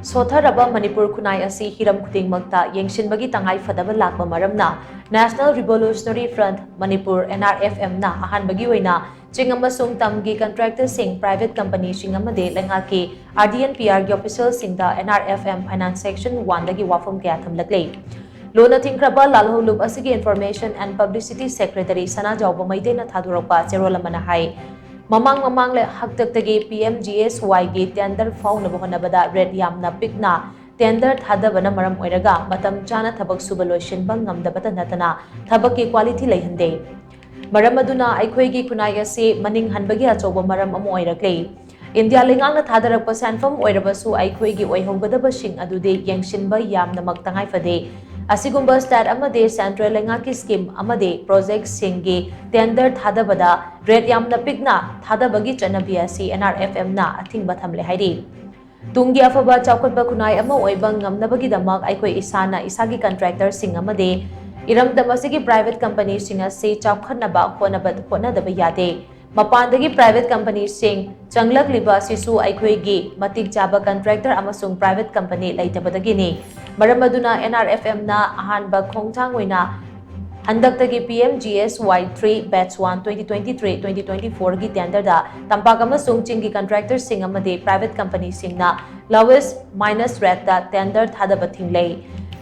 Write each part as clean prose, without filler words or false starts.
Shotharaba Manipur khunnai asi hiram khudingmakta yengshinbagi tangai phadaba lakpa maramna National Revolutionary Front Manipur NRFM na ahanbagi oina Ching Amasung Tam gi Contractor sing private company shing amadi leingak ki RDNPR gi official Singda NRFM Finance Section 1 dagi Wapham kaya Thamlakli. Lona Tinkraba Lalholub asigi Information and Publicity Secretary Sana Jawba Maidena Thadurapa Cherolamana Hai. Mamang le haktaktagi PMGSY gi tender fauna bohanabada red yamna pikna tender thadabana maram oiraga matam chana thabak suba loishinba ngamdabata natana thabaki quality leihande maram aduna aikhoi gi khunai ase maning hanbagi achoba maram amo oirakle India leingak na thadarakpa sanfam oirabasu aikhoi gi oihonggadaba shing adude yengshinba yamna maktangai fade Asigumba stat amade central leingak scheme amade project singi tender thadabada red yamna pigna thadabagi chanabi asi NRFM na athingba thamle hairi tungi afaba chawkhatba khunai ama oiba ngamnabagi damak aikoi isana isagi contractor sing amade iramdam asigi private company singa se chawkhatnaba honadaba yade Mapandagi private company sing changlakliba sisu aikhoi gi matik chaba contractor amasung private company laitabadagini maramaduna NRFM na ahanba khongthang oina handaktagi PMGSY 3 batch 1 2023-2024 gi tender da tampak amasung chingi contractor sing amade private company sing na lowest minus rate da tender thadaba thinglei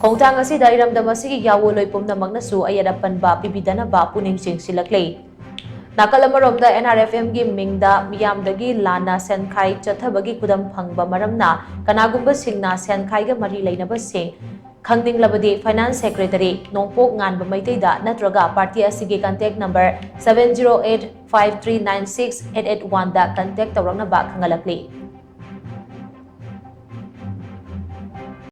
khongthang asi da iramdam asigi yawo loipumna magnasu ayadapan ba pibidana ba puning sing silaklei Nakalamaromda NRFM gi mingda miyamdagi lana senkai chathabagi kudam phangba maramna kanagumba singna senkai ga mari leinaba sing khangding labadi finance secretary nongpok nganba maiteida natraga party asigi contact number 70853968881 da contact tawrangna ba khangalakli